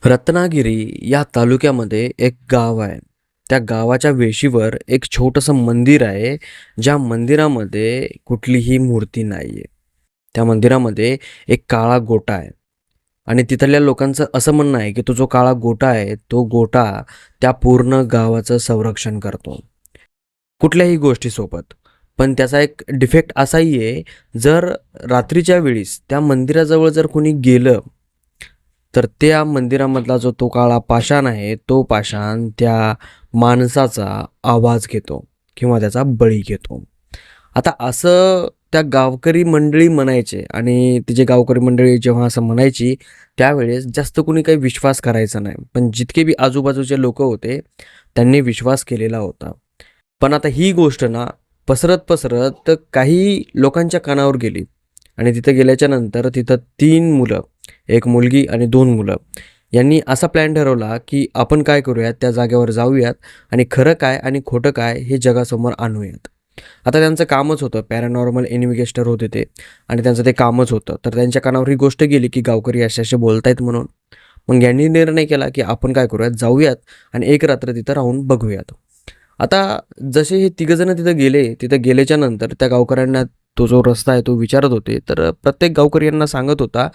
रत्नागिरी या तालुक्यामध्ये एक गाव आहे. त्या गावाच्या वेशीवर एक छोटंसं मंदिर आहे, ज्या मंदिरामध्ये कुठलीही मूर्ती नाही आहे. त्या मंदिरामध्ये एक काळा गोटा आहे आणि तिथल्या लोकांचं असं म्हणणं आहे, की तो जो काळा गोटा आहे, तो गोटा त्या पूर्ण गावाचं संरक्षण करतो, कुठल्याही गोष्टीसोबत. पण त्याचा एक डिफेक्ट असाही आहे, जर रात्रीच्या वेळीस त्या मंदिराजवळ जर कोणी गेलं तर त्या मंदिरामधला जो तो काळा पाषाण आहे, तो पाषाण त्या माणसाचा आवाज घेतो किंवा त्याचा बळी घेतो. आता असं त्या गावकरी मंडळी म्हणायचे आणि ती जी गावकरी मंडळी जेव्हा असं म्हणायची, त्यावेळेस जास्त कोणी काही विश्वास करायचा नाही. पण जितके बी आजूबाजूचे लोकं होते, त्यांनी विश्वास केलेला होता. पण आता ही गोष्ट ना पसरत काही लोकांच्या कानावर गेली आणि तिथं गेल्याच्यानंतर तिथं 3 मुलं, 1 मुलगी आणि 2 मुलं यांनी असा प्लॅन ठरवला, की आपण काय करूयात, त्या जागेवर जाऊयात आणि खरं काय आणि खोटं काय हे जगासमोर आणूयात. आता त्यांचं कामच होतं, पॅरानॉर्मल इन्व्हेस्टिगेटर होते ते आणि त्यांचं ते कामच होतं. तर त्यांच्या कानावर ही गोष्ट गेली, की गावकरी असे-असे बोलतायत म्हणून. मग यांनी निर्णय केला, की आपण काय करूयात, जाऊयात आणि एक रात्र तिथं राहून बघूयात. आता जसे हे तिघंजणं तिथं गेले, तिथं गेल्याच्या नंतर त्या गावकऱ्यांना तो जो रस्ता आहे तो विचारत होते. तर प्रत्येक गावकरी यांना सांगत होता,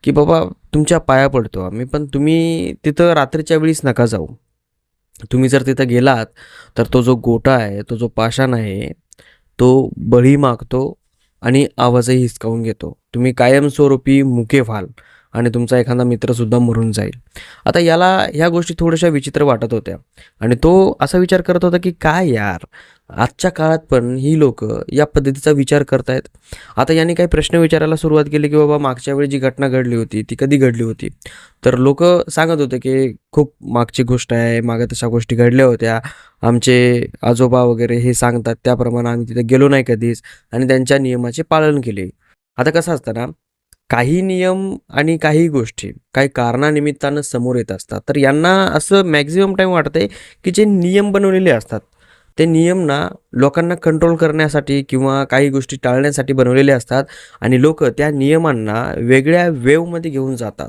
की "बाबा तुमच्या पाया पडतो आम्ही, पण तुम्ही तिथं रात्रीच्या वेळीस नका जाऊ. तुम्ही जर तिथं गेलात, तर तो जो गोटा आहे, तो जो पाषाण आहे, तो बळी मागतो आणि आवाजही हिसकावून घेतो. तुम्ही कायमस्वरूपी मुके व्हाल आणि तुमचा एखादा मित्रसुद्धा मरून जाईल." आता याला ह्या गोष्टी थोड्याशा विचित्र वाटत होत्या आणि तो असा विचार करत होता, की काय यार, आजच्या काळात पण ही लोकं या पद्धतीचा विचार करतायत. आता याने काही प्रश्न विचारायला सुरुवात केली, की बाबा मागच्या वेळी जी घटना घडली होती, ती कधी घडली होती? तर लोकं सांगत होते, की खूप मागची गोष्ट आहे, मागे तशा गोष्टी घडल्या होत्या. आमचे आजोबा वगैरे हे सांगतात त्याप्रमाणे आम्ही तिथे गेलो नाही कधीच आणि त्यांच्या नियमाचे पालन केले. आता कसं असतं ना, काही नियम आणि काही गोष्टी काही कारणानिमित्तानं समोर येत असतात. तर यांना असं मॅक्सिमम टाईम वाटतंय, की जे नियम बनवलेले असतात, ते नियम ना लोकांना कंट्रोल करण्यासाठी किंवा काही गोष्टी टाळण्यासाठी बनवलेले असतात आणि लोकं त्या नियमांना वेगळ्या वेव्हमध्ये घेऊन जातात.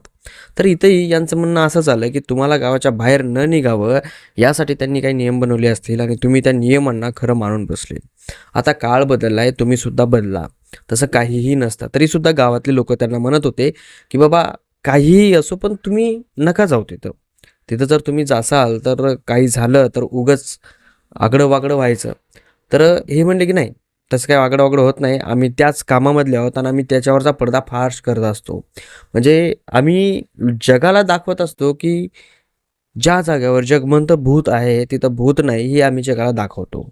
तर इथंही यांचं म्हणणं असं झालं, की तुम्हाला गावाच्या बाहेर न निघावं यासाठी त्यांनी काही नियम बनवले असतील आणि तुम्ही त्या नियमांना खरं मानून बसले. आता काळ बदलला आहे, तुम्ही सुद्धा बदला. तसं काहीही नसतं. तरीसुद्धा गावातले लोकं त्यांना म्हणत होते, की "बाबा काहीही असो, पण तुम्ही नका जाऊ तिथं. तिथं जर तुम्ही जासाल, तर काही झालं तर उगाच आगडं-वागडं व्हायचं." तर हे म्हणले, की "नाही, तसं काही आगडं-वागडं होत नाही. आम्ही त्याच कामामधले आहोत आणि आम्ही त्याच्यावरचा पर्दाफाश करत असतो. म्हणजे आम्ही जगाला दाखवत असतो, की ज्या जागेवर जगमंत भूत आहे, तिथं भूत नाही, हे आम्ही जगाला दाखवतो."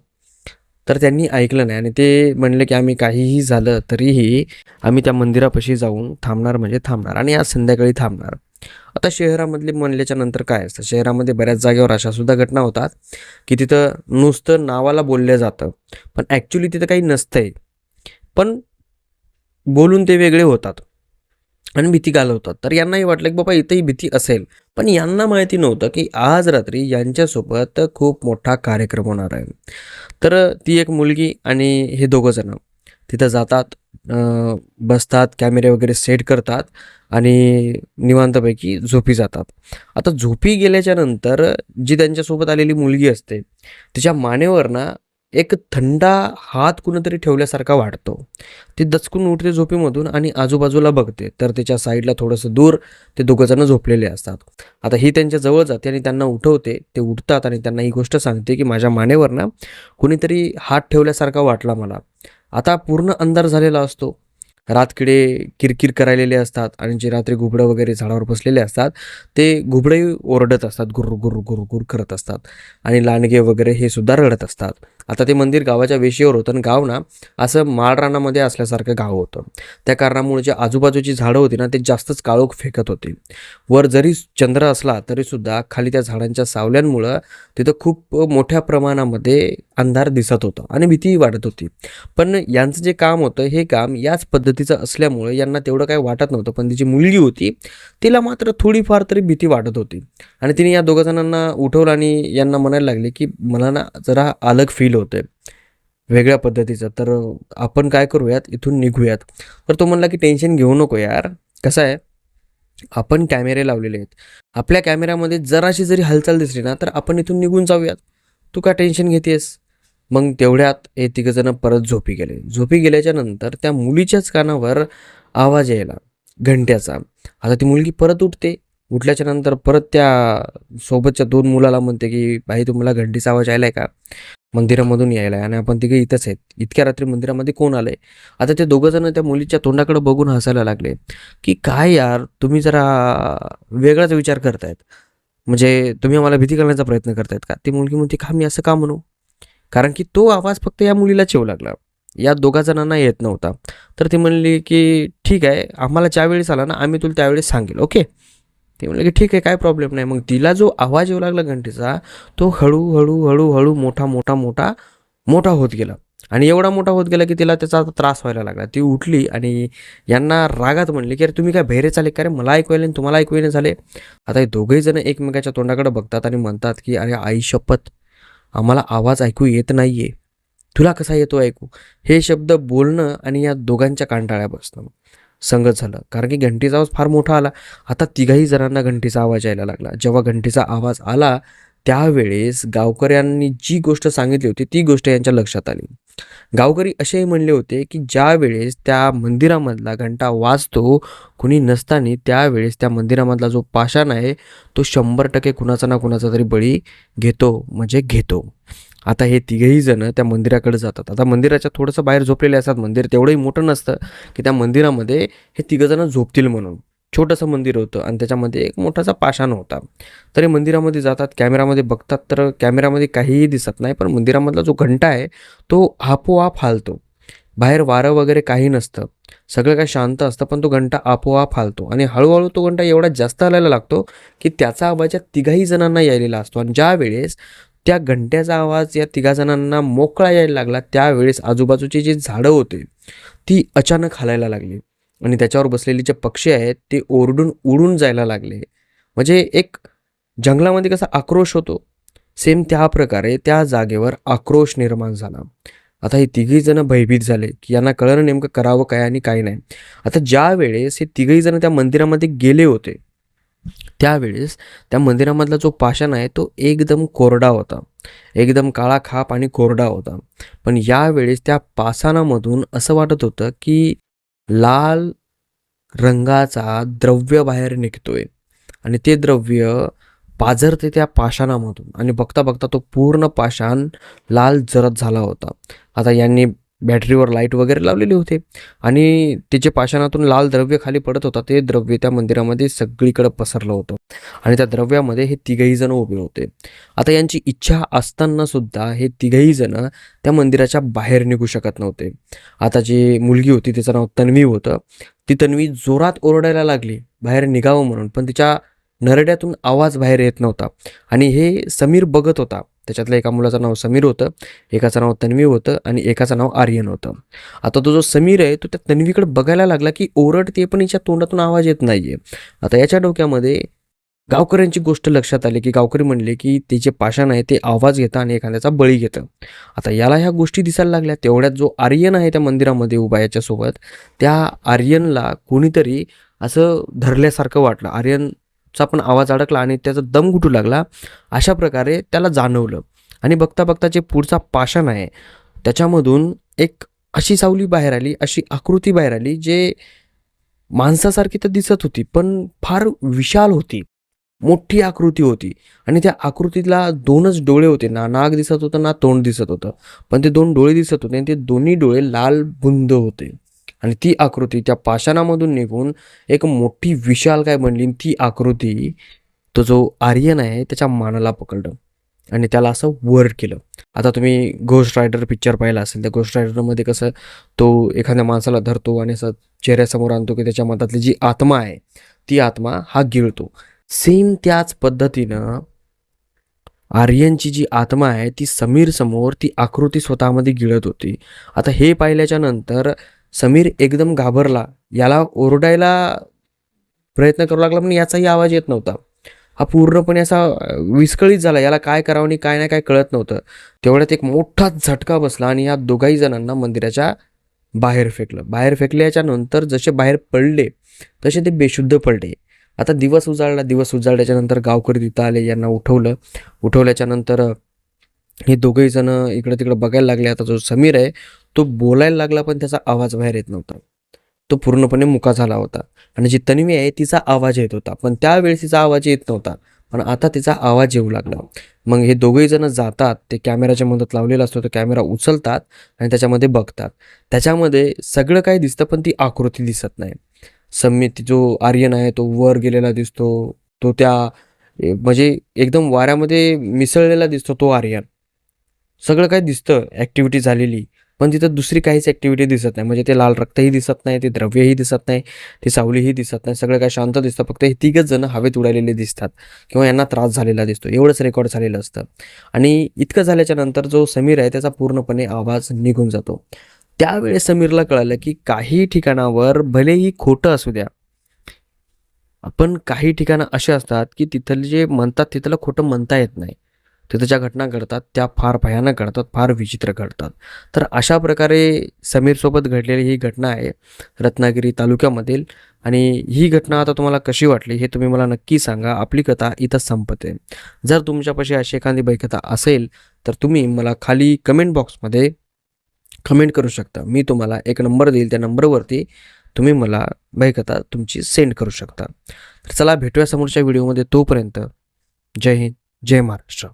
तर त्यांनी ऐकलं नाही आणि ते म्हणले, की "आम्ही काहीही झालं तरीही आम्ही त्या मंदिरापाशी जाऊन थांबणार म्हणजे थांबणार आणि आज संध्याकाळी थांबणार." आता शहरामधले म्हणल्याच्या नंतर काय असतं, शहरामध्ये बऱ्याच जागेवर अशा सुद्धा घटना होतात, की तिथं नुसतं नावाला बोललं जातं, पण ॲक्च्युअली तिथं काही नसतंय. पण बोलून ते वेगळे होतात आणि भीती घालवतात. तर यांनाही वाटलं, की बाबा इथंही भीती असेल. पण यांना माहिती नव्हतं, की आज रात्री यांच्यासोबत खूप मोठा कार्यक्रम होणार आहे. तर ती एक मुलगी आणि हे दोघं जण तिथं जातात, अ, बसतात, कॅमेरे वगैरे सेट करतात आणि निवांतपैकी झोपी जातात. आता झोपी गेल्याच्या नंतर जी त्यांच्यासोबत आलेली मुलगी असते, तिच्या मानेवर ना एक थंडा हात कुणीतरी ठेवल्यासारखा वाटतो. ती दचकून उठते झोपेमधून आणि आजूबाजूला बघते, तर तिच्या साईडला थोडंसं दूर ते दोघंजणं झोपलेले असतात. आता ही त्यांच्या जवळ जाते आणि त्यांना उठवते. ते उठतात आणि त्यांना ही गोष्ट सांगते, की माझ्या मानेवर ना कुणीतरी हात ठेवल्यासारखा वाटला मला. आता पूर्ण अंधार झालेला असतो. रातकिडे किरकिर करायलेले असतात आणि जे रात्री घुबडं वगैरे झाडावर बसलेले असतात, ते घुबडंही ओरडत असतात, गुर्र, गुर्र, गुर्र, गुर्र करत असतात आणि लांडगे वगैरे हे सुद्धा रडत असतात. आता ते मंदिर गावाच्या वेशीवर होतं आणि गाव ना असं माळरानामध्ये असल्यासारखं गाव होतं. त्या कारणामुळे जी आजूबाजूची झाडं होती ना, ते जास्तच काळोख फेकत होती. वर जरी चंद्र असला तरीसुद्धा खाली त्या झाडांच्या सावल्यांमुळं तिथं खूप मोठ्या प्रमाणामध्ये अंधार दिसत होता आणि भीतीही वाटत होती. पण यांचं जे काम होतं, हे काम याच पद्धतीचं असल्यामुळे यांना तेवढं काही वाटत नव्हतं. पण ती जी मुलगी होती, तिला मात्र थोडीफार तरी भीती वाटत होती आणि तिने या दोघं जणांना उठवलं आणि यांना म्हणायला लागले, की "मला ना जरा अलग फील होतंय, वेगळ्या पद्धतीचं. तर आपण काय करूयात, इथून निघूयात." तर तो म्हणला, की "टेन्शन घेऊ नको यार. कसं आहे, आपण कॅमेरे लावलेले आहेत. आपल्या कॅमेऱ्यामध्ये जराशी जरी हालचाल दिसली ना, तर आपण इथून निघून जाऊयात. तू का टेन्शन घेतेस? मग तेवढ्यात हे तिघंजणं परत झोपी गेले. झोपी गेल्याच्या नंतर त्या मुलीच्याच कानावर आवाज यायला घंट्याचा. आता ती मुलगी परत उठते. उठल्याच्या नंतर परत त्या सोबतच्या 2 मुलाला म्हणते, की "भाई तुम्हाला घंटीचा आवाज यायलाय का? मंदिरामधून यायलाय आणि आपण तिघे इथंच आहेत. इतक्या रात्री मंदिरामध्ये कोण आलंय?" आता ते दोघंजणं त्या मुलीच्या तोंडाकडे बघून हसायला लागले, की "काय यार तुम्ही जरा वेगळाच विचार करतायत. म्हणजे तुम्ही आम्हाला भीती घालण्याचा प्रयत्न करतायत का?" ती मुलगी म्हणते, "का मी असं का म्हणू?" कारण की तो आवाज फक्त या मुलीलाच येऊ लागला. या दोघा जणांना येत नव्हता. तर ती म्हणली, की "ठीक आहे, आम्हाला ज्यावेळेस आला ना, आम्ही तुला त्यावेळेस सांगेल, ओके?" ते म्हणले, की "ठीक आहे, काही प्रॉब्लेम नाही." मग तिला जो आवाज येऊ लागला घंटेचा, तो हळू-हळू, हळूहळू मोठा, मोठा, मोठा, मोठा होत गेला आणि एवढा मोठा होत गेला, की तिला त्याचा आता त्रास व्हायला लागला. ती उठली आणि यांना रागात म्हणली, की "अरे तुम्ही काय बहिरे चाले का रे? मला ऐकू यायलं आणि तुम्हाला ऐकू येईना झाले." आता हे दोघंही जण एकमेकाच्या तोंडाकडे बघतात आणि म्हणतात, की "अरे आई शपथ! आम्हाला आवाज ऐकू येत नाहीये. तुला कसा येतो ऐकू?" हे शब्द बोलणं आणि या दोघांच्या कानटाळ्या बसणं संगत झालं. कारण की घंटीचा आवाज फार मोठा आला. आता तिघाही जणांना घंटीचा आवाज यायला लागला. जेव्हा घंटीचा आवाज आला, त्यावेळेस गावकऱ्यांनी जी गोष्ट सांगितली होती, ती गोष्ट यांच्या लक्षात आली. गावकरी असेही म्हणले होते, की ज्यावेळेस त्या मंदिरामधला घंटा वाजतो, कुणी नसताना त्यावेळेस त्या मंदिरामधला जो पाषाण आहे, तो 100% कुणाचा ना कुणाचा तरी बळी घेतो, म्हणजे घेतो. आता हे तिघेही जण त्या मंदिराकडे जातात. आता मंदिराच्या थोडंसं बाहेर झोपलेले असतात. मंदिर तेवढंही मोठं नसतं, की त्या मंदिरामध्ये हे तिघंजणं झोपतील म्हणून. छोटंसं मंदिर होतं आणि त्याच्यामध्ये एक मोठासा पाषाण होता. तर हे मंदिरामध्ये जातात, कॅमेरामध्ये बघतात, तर कॅमेरामध्ये काहीही दिसत नाही. पण मंदिरामधला जो घंटा आहे, तो आपोआप हालतो. बाहेर वारं वगैरे काही नसतं. सगळं काही शांत असतं, पण तो घंटा आपोआप हालतो आणि हळू तो घंटा एवढा जास्त हालायला लागतो, की त्याचा आवाज या तिघाही जणांना यायलेला असतो आणि ज्यावेळेस त्या घंट्याचा आवाज या तिघा जणांना मोकळा यायला लागला, त्यावेळेस आजूबाजूची जी झाडं होती, ती अचानक हालायला लागली आणि त्याच्यावर बसलेले जे पक्षी आहेत, ते ओरडून उडून जायला लागले. म्हणजे एक जंगलामध्ये कसा आक्रोश होतो, सेम त्या प्रकारे त्या जागेवर आक्रोश निर्माण झाला. आता हे तिघही जण भयभीत झाले, की यांना कळलं नेमकं करावं काय आणि काय नाही. आता ज्यावेळेस हे तिघही जण त्या मंदिरामध्ये गेले होते, त्यावेळेस त्या मंदिरामधला जो पाषाण आहे, तो एकदम कोरडा होता. एकदम काळा खाप आणि कोरडा होता. पण यावेळेस त्या पाषाणामधून असं वाटत होतं, की लाल रंगाचा द्रव्य बाहेर निघतोय आणि ते द्रव्य पाझरते त्या पाषाणामधून आणि बघता बघता तो पूर्ण पाषाण लाल जरद झाला होता. आता यांनी बॅटरीवर लाईट वगैरे लावलेले होते आणि ते जे पाषाणातून लाल द्रव्य खाली पडत होता, ते द्रव्य त्या मंदिरामध्ये सगळीकडे पसरलं होतं आणि त्या द्रव्यामध्ये हे तिघही जण उभे होते. आता यांची इच्छा असताना सुद्धा हे तिघही जण त्या मंदिराच्या बाहेर निघू शकत नव्हते. आता जी मुलगी होती, तिचं नाव तन्वी होतं. ती तन्वी जोरात ओरडायला लागली बाहेर निघावं म्हणून, पण तिच्या नरड्यातून आवाज बाहेर येत नव्हता आणि हे समीर बघत होता. त्याच्यातल्या एका मुलाचं नाव समीर होतं, एकाचं नाव तन्वी होतं आणि एकाचं नाव आर्यन होतं. आता तो जो समीर आहे, तो त्या तन्वीकडे बघायला लागला, की ओरडते पण हिच्या तोंडातून आवाज येत नाहीये. आता याच्या डोक्यामध्ये गावकऱ्यांची गोष्ट लक्षात आली, की गावकरी म्हणले, की ते जे पाषाण आहे ते आवाज घेतं आणि एखाद्याचा बळी घेतं. आता याला ह्या गोष्टी दिसायला लागल्या. तेवढ्यात जो आर्यन आहे त्या मंदिरामध्ये उभा याच्यासोबत, त्या आर्यनला कोणीतरी असं धरल्यासारखं वाटलं. आर्यनचा पण आवाज अडकला आणि त्याचा दम घुटू लागला. अशा प्रकारे त्याला जाणवलं आणि बघता बघता जे पुढचा पाषाण आहे, त्याच्यामधून एक अशी सावली बाहेर आली, अशी आकृती बाहेर आली, जे माणसासारखी तर दिसत होती, पण फार विशाल होती. मोठी आकृती होती आणि त्या आकृतीला 2च डोळे होते. ना नाक दिसत होतं, ना तोंड दिसत होतं. पण ते 2 डोळे दिसत होते आणि ते दोन्ही डोळे लाल बुंद होते. आणि ती आकृती त्या पाषाणामधून निघून एक मोठी विशालकाय बनली. ती आकृती तो जो आर्यन आहे त्याच्या मानाला पकडलं आणि त्याला असं वर केलं. आता तुम्ही घोस्ट रायडर पिक्चर पाहिला असेल. त्या घोस्ट रायडरमध्ये कसं तो एखाद्या माणसाला धरतो आणि असं चेहऱ्यासमोर आणतो, की त्याच्या मनातली जी आत्मा आहे, ती आत्मा हा गिळतो. सेम त्याच पद्धतीनं आर्यनची जी आत्मा आहे ती समीर समोर ती आकृती स्वतःमध्ये गिळत होती. आता हे पाहिल्याच्या नंतर समीर एकदम घाबरला. याला ओरडायला प्रयत्न करू लागला, पण याचाही आवाज येत नव्हता. हा पूर्णपणे असा विस्कळीत झाला. याला काय करावं आणि काय नाही काय कळत नव्हतं. तेवढ्यात एक मोठा झटका बसला आणि या दोघाही जणांना मंदिराच्या बाहेर फेकलं. बाहेर फेकल्याच्या नंतर जसे बाहेर पडले, तसे ते बेशुद्ध पडले आता दिवस उजाळला. दिवस उजाळल्याच्या नंतर गावकरी तिथं आले. यांना उठवलं. उठवल्याच्या नंतर हे दोघंही जण इकडं-तिकडं बघायला लागले. आता जो समीर आहे, तो बोलायला लागला, पण त्याचा आवाज बाहेर येत नव्हता. तो पूर्णपणे मुका झाला होता आणि जी तन्वी आहे तिचा आवाज येत होता, पण त्यावेळेस तिचा आवाज येत नव्हता. पण आता तिचा आवाज येऊ लागला. मग हे दोघंही जण जातात. ते कॅमेराच्या मदत लावलेला असतो. तो कॅमेरा उचलतात आणि त्याच्यामध्ये बघतात. त्याच्यामध्ये सगळं काही दिसतं, पण ती आकृती दिसत नाही. समीर जो आर्यन आहे तो वर गेलेला दिसतो. तो त्या म्हणजे एकदम वाऱ्यामध्ये मिसळलेला दिसतो तो आर्यन. सगळं काही दिसतं ॲक्टिव्हिटी झालेली, पण तिथं दुसरी काहीच ॲक्टिव्हिटी दिसत नाही. म्हणजे ते लाल रक्तही दिसत नाही, ते द्रव्यही दिसत नाही, ती सावलीही दिसत नाही. सगळं काही शांत दिसतं. फक्त हे तिघच जण हवेत उडालेले दिसतात किंवा यांना त्रास झालेला दिसतो. एवढंच रेकॉर्ड झालेलं असतं. आणि इतकं झाल्याच्या नंतर जो समीर आहे त्याचा पूर्णपणे आवाज निघून जातो. त्यावेळेस समीरला कळालं की काही ठिकाणावर भलेही खोटं असू द्या, पण काही ठिकाणं अशी असतात की तिथले जे म्हणतात तिथलं खोटं म्हणता येत नाही. तिथं ज्या घटना घडतात त्या फार भयानक घडतात, फार विचित्र घडतात. तर अशा प्रकारे समीरसोबत घडलेली ही घटना आहे रत्नागिरी तालुक्यामधील. आणि ही घटना आता तुम्हाला कशी वाटली हे तुम्ही मला नक्की सांगा. आपली कथा इथं संपते. जर तुमच्यापाशी अशी एखादी बैकथा असेल तर तुम्ही मला खाली कमेंट बॉक्समध्ये कमेंट करू शकता. मी तुम्हाला एक नंबर देईल. त्या नंबरवरती तुम्ही मला बैकथा तुमची सेंड करू शकता. तर चला भेटूया समोरच्या व्हिडिओमध्ये. तोपर्यंत जय हिंद, जय महाराष्ट्र.